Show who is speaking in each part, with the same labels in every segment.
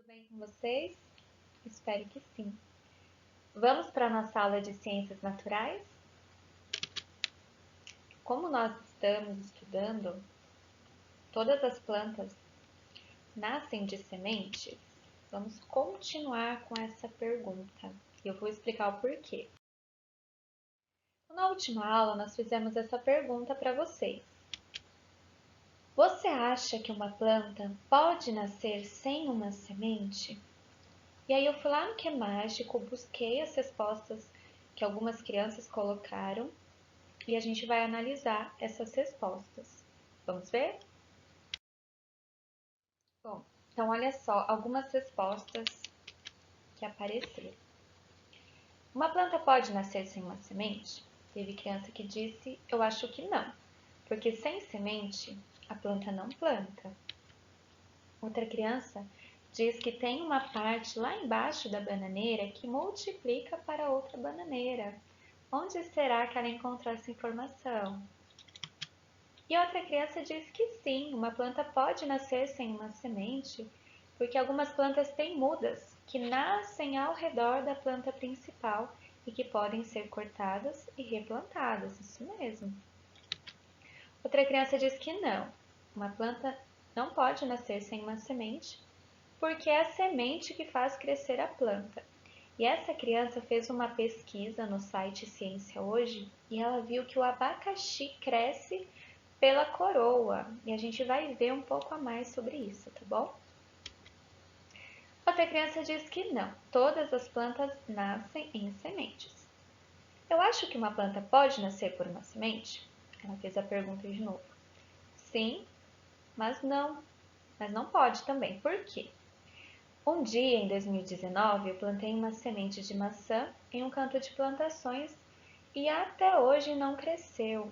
Speaker 1: bem com vocês? Espero que sim. Vamos para a nossa aula de Ciências Naturais? Como nós estamos estudando, todas as plantas nascem de sementes? Vamos continuar com essa pergunta e eu vou explicar o porquê. Na última aula, nós fizemos essa pergunta para vocês. Você acha que uma planta pode nascer sem uma semente? E aí eu fui lá no Que é Mágico, busquei as respostas que algumas crianças colocaram e a gente vai analisar essas respostas. Vamos ver? Bom, então olha só algumas respostas que apareceram. Uma planta pode nascer sem uma semente? Teve criança que disse, eu acho que não, porque sem semente a planta não planta. Outra criança diz que tem uma parte lá embaixo da bananeira que multiplica para outra bananeira. Onde será que ela encontrou essa informação? E outra criança diz que sim, uma planta pode nascer sem uma semente, porque algumas plantas têm mudas que nascem ao redor da planta principal e que podem ser cortadas e replantadas, isso mesmo. Outra criança diz que não, uma planta não pode nascer sem uma semente, porque é a semente que faz crescer a planta. E essa criança fez uma pesquisa no site Ciência Hoje e ela viu que o abacaxi cresce pela coroa. E a gente vai ver um pouco a mais sobre isso, tá bom? Outra criança diz que não, todas as plantas nascem em sementes. Eu acho que uma planta pode nascer por uma semente? Ela fez a pergunta de novo. Sim, mas não pode também. Por quê? Um dia, em 2019, eu plantei uma semente de maçã em um campo de plantações e até hoje não cresceu.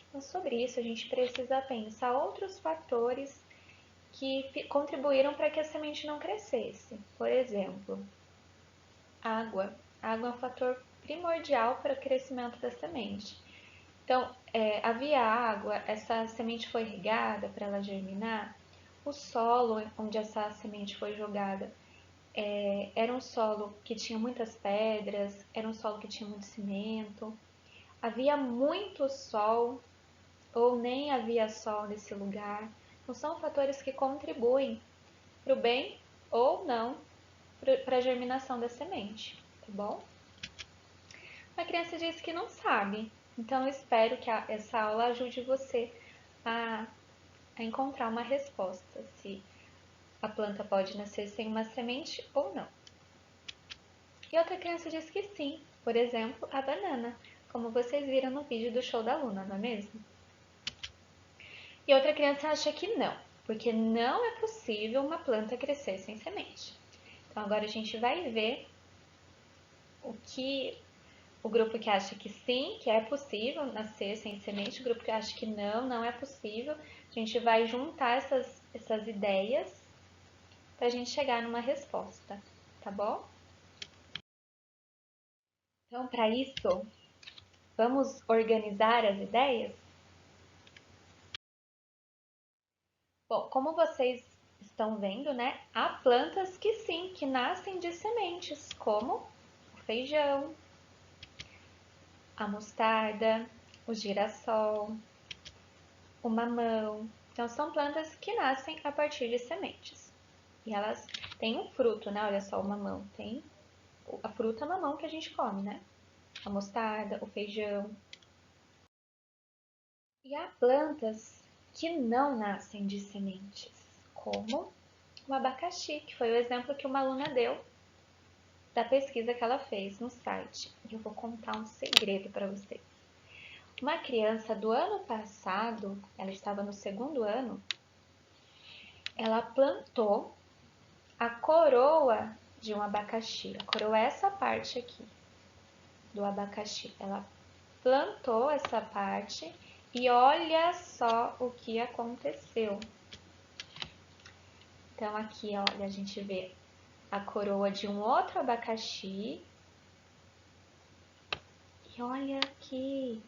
Speaker 1: Então, sobre isso, a gente precisa pensar outros fatores que contribuíram para que a semente não crescesse. Por exemplo, água. A água é um fator primordial para o crescimento da semente. Então, havia água, essa semente foi regada para ela germinar, o solo onde essa semente foi jogada era um solo que tinha muitas pedras, era um solo que tinha muito cimento, havia muito sol ou nem havia sol nesse lugar. Então, são fatores que contribuem para o bem ou não para a germinação da semente, tá bom? A criança disse que não sabe, então eu espero que essa aula ajude você a encontrar uma resposta, se a planta pode nascer sem uma semente ou não. E outra criança disse que sim, por exemplo, a banana, como vocês viram no vídeo do show da Luna, não é mesmo? E outra criança acha que não, porque não é possível uma planta crescer sem semente. Então agora a gente vai ver o grupo que acha que sim, que é possível nascer sem semente, o grupo que acha que não é possível. A gente vai juntar essas ideias para a gente chegar numa resposta, tá bom? Então, para isso, vamos organizar as ideias? Bom, como vocês estão vendo, né, há plantas que sim, que nascem de sementes, como o feijão, a mostarda, o girassol, o mamão. Então, são plantas que nascem a partir de sementes. E elas têm um fruto, né? Olha só o mamão. Tem a fruta mamão que a gente come, né? A mostarda, o feijão. E há plantas que não nascem de sementes, como o abacaxi, que foi o exemplo que uma aluna deu da pesquisa que ela fez no site. E eu vou contar um segredo para vocês. Uma criança do ano passado, ela estava no segundo ano, ela plantou a coroa de um abacaxi. A coroa é essa parte aqui do abacaxi. Ela plantou essa parte e olha só o que aconteceu. Então aqui, olha, a gente vê a coroa de um outro abacaxi. E olha aqui,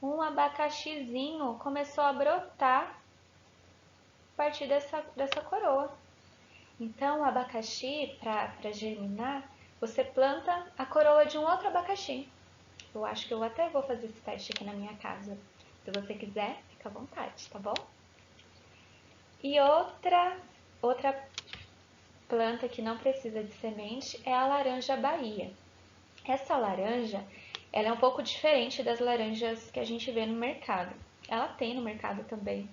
Speaker 1: um abacaxizinho começou a brotar a partir dessa coroa. Então, o abacaxi, para germinar, você planta a coroa de um outro abacaxi. Eu acho que eu até vou fazer esse teste aqui na minha casa. Se você quiser, fica à vontade, tá bom? E outra planta que não precisa de semente é a laranja Bahia. Essa laranja, ela é um pouco diferente das laranjas que a gente vê no mercado. Ela tem no mercado também.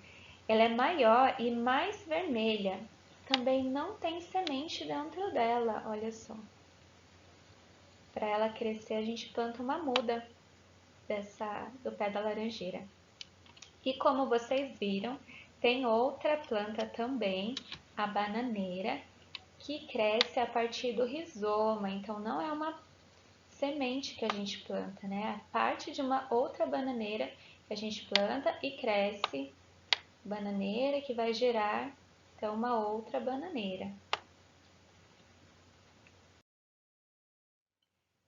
Speaker 1: Ela é maior e mais vermelha. Também não tem semente dentro dela, olha só. Para ela crescer, a gente planta uma muda do pé da laranjeira. E como vocês viram, tem outra planta também, a bananeira, que cresce a partir do rizoma. Então, não é uma semente que a gente planta, né? É parte de uma outra bananeira que a gente planta e cresce bananeira que vai gerar, então, uma outra bananeira.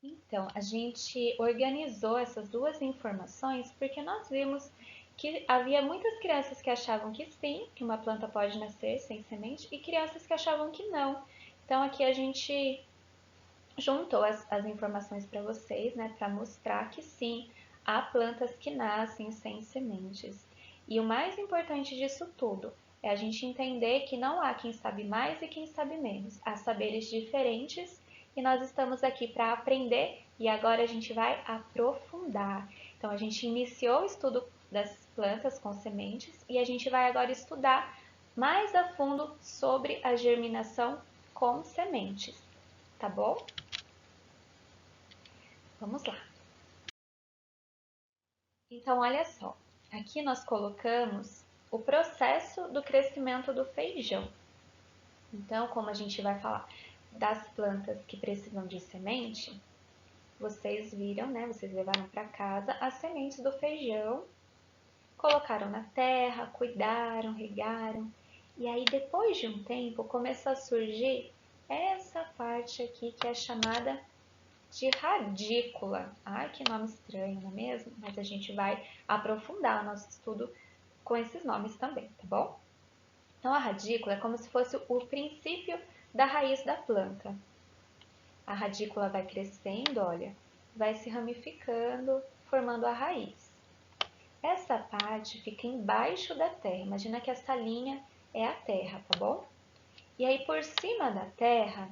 Speaker 1: Então, a gente organizou essas duas informações porque nós vimos que havia muitas crianças que achavam que sim, que uma planta pode nascer sem semente, e crianças que achavam que não. Então, aqui a gente juntou as informações para vocês, né, para mostrar que sim, há plantas que nascem sem sementes. E o mais importante disso tudo é a gente entender que não há quem sabe mais e quem sabe menos. Há saberes diferentes e nós estamos aqui para aprender e agora a gente vai aprofundar. Então, a gente iniciou o estudo das plantas com sementes e a gente vai agora estudar mais a fundo sobre a germinação com sementes, tá bom? Vamos lá. Então, olha só, aqui nós colocamos o processo do crescimento do feijão. Então, como a gente vai falar das plantas que precisam de semente, vocês viram, né? Vocês levaram para casa as sementes do feijão, colocaram na terra, cuidaram, regaram, e aí depois de um tempo começou a surgir essa parte aqui que é chamada de radícula. Ai, que nome estranho, não é mesmo? Mas a gente vai aprofundar o nosso estudo com esses nomes também, tá bom? Então, a radícula é como se fosse o princípio da raiz da planta. A radícula vai crescendo, olha, vai se ramificando, formando a raiz. Essa parte fica embaixo da terra. Imagina que essa linha é a terra, tá bom? E aí, por cima da terra,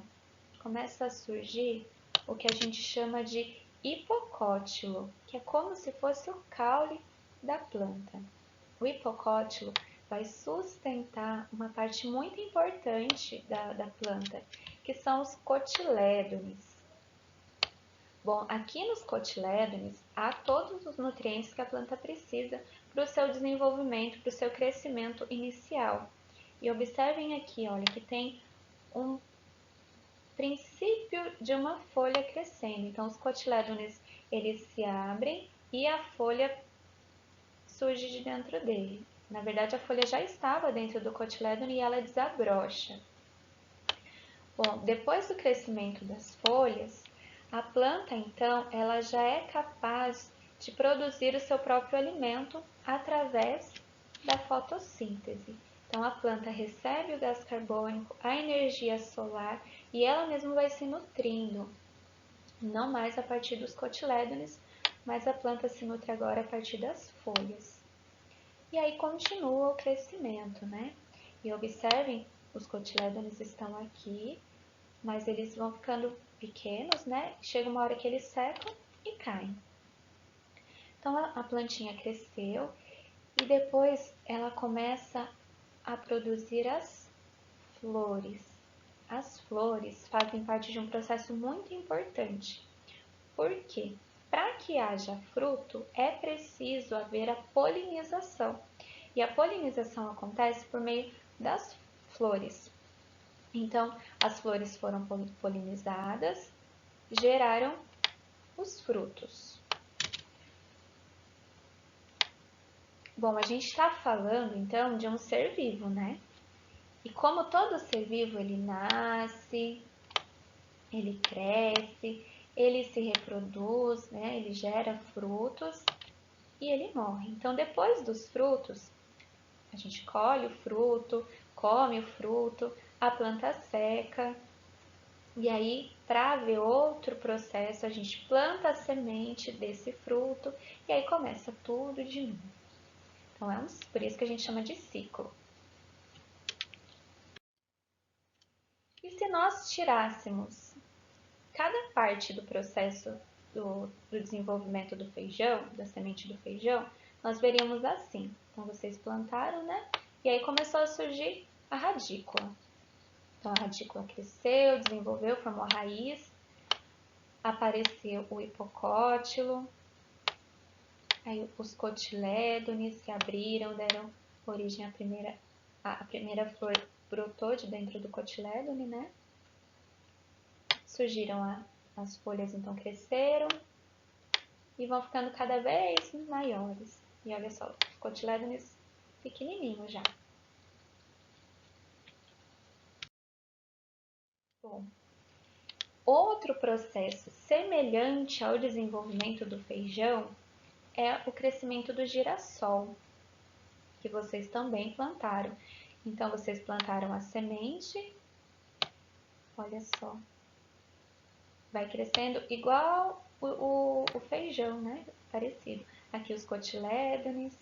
Speaker 1: começa a surgir o que a gente chama de hipocótilo, que é como se fosse o caule da planta. O hipocótilo vai sustentar uma parte muito importante da planta, que são os cotilédones. Bom, aqui nos cotilédones há todos os nutrientes que a planta precisa para o seu desenvolvimento, para o seu crescimento inicial. E observem aqui, olha, que tem um princípio de uma folha crescendo. Então, os cotilédones, eles se abrem e a folha surge de dentro dele. Na verdade, a folha já estava dentro do cotilédone e ela desabrocha. Bom, depois do crescimento das folhas, a planta, então, ela já é capaz de produzir o seu próprio alimento através da fotossíntese. Então, a planta recebe o gás carbônico, a energia solar e ela mesma vai se nutrindo, não mais a partir dos cotilédones, mas a planta se nutre agora a partir das folhas. E aí continua o crescimento, né? E observem, os cotilédones estão aqui, mas eles vão ficando pequenos, né? Chega uma hora que eles secam e caem. Então a plantinha cresceu e depois ela começa a produzir as flores. As flores fazem parte de um processo muito importante. Por quê? Para que haja fruto, é preciso haver a polinização. E a polinização acontece por meio das flores. Então, as flores foram polinizadas, geraram os frutos. Bom, a gente está falando então de um ser vivo, né? E como todo ser vivo, ele nasce, ele cresce, ele se reproduz, né? Ele gera frutos e ele morre. Então, depois dos frutos, a gente colhe o fruto, come o fruto, a planta seca. E aí, para ver outro processo, a gente planta a semente desse fruto e aí começa tudo de novo. Então, por isso que a gente chama de ciclo. E se nós tirássemos cada parte do processo do desenvolvimento do feijão, da semente do feijão, nós veríamos assim. Então, vocês plantaram, né? E aí começou a surgir a radícula. Então, a radícula cresceu, desenvolveu, formou a raiz, apareceu o hipocótilo, aí os cotilédones se abriram, deram origem à primeira flor brotou de dentro do cotilédone, né? Surgiram as folhas, então cresceram e vão ficando cada vez maiores. E olha só, os cotilédones pequenininhos já. Bom, outro processo semelhante ao desenvolvimento do feijão é o crescimento do girassol, que vocês também plantaram. Então, vocês plantaram a semente, olha só, vai crescendo igual o feijão, né? Parecido. Aqui os cotilédones,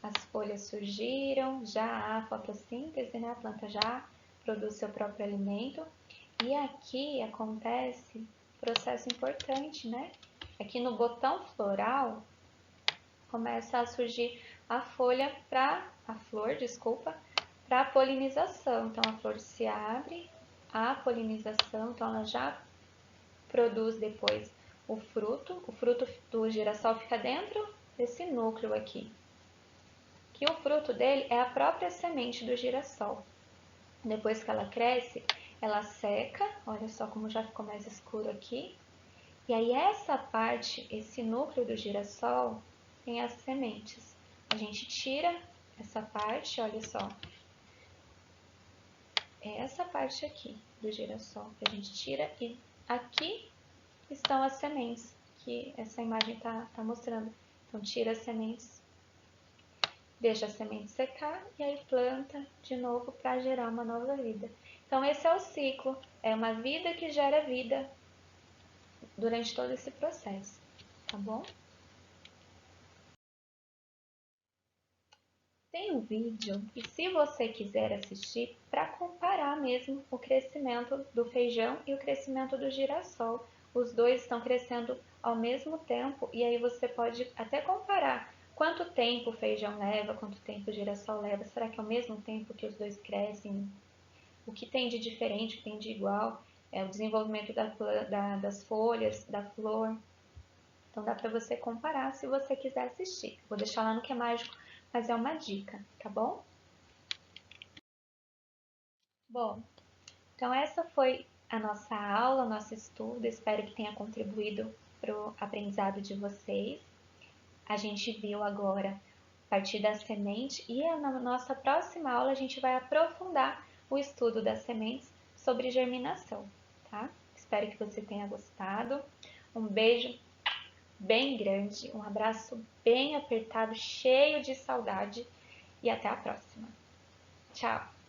Speaker 1: as folhas surgiram, já há fotossíntese, né? A planta já produz seu próprio alimento. E aqui acontece processo importante, né? Aqui no botão floral começa a surgir a flor, para a polinização. Então a flor se abre, a polinização, então ela já produz depois o fruto do girassol fica dentro desse núcleo aqui. Que o fruto dele é a própria semente do girassol. Depois que ela cresce, ela seca, olha só como já ficou mais escuro aqui. E aí essa parte, esse núcleo do girassol, tem as sementes. A gente tira essa parte, olha só. É essa parte aqui do girassol que a gente tira e aqui estão as sementes que essa imagem tá mostrando. Então tira as sementes, deixa a semente secar e aí planta de novo para gerar uma nova vida. Então esse é o ciclo, é uma vida que gera vida durante todo esse processo, tá bom? Tem um vídeo e se você quiser assistir para comparar mesmo o crescimento do feijão e o crescimento do girassol. Os dois estão crescendo ao mesmo tempo e aí você pode até comparar quanto tempo o feijão leva, quanto tempo o girassol leva. Será que é ao mesmo tempo que os dois crescem? O que tem de diferente, o que tem de igual? É o desenvolvimento das folhas, da flor. Então dá para você comparar se você quiser assistir. Vou deixar lá no Que é Mágico, mas é uma dica, tá bom? Bom, então essa foi a nossa aula, o nosso estudo. Espero que tenha contribuído para o aprendizado de vocês. A gente viu agora a partir da semente e na nossa próxima aula a gente vai aprofundar o estudo das sementes sobre germinação, tá? Espero que você tenha gostado. Um beijo bem grande, um abraço bem apertado, cheio de saudade e até a próxima. Tchau!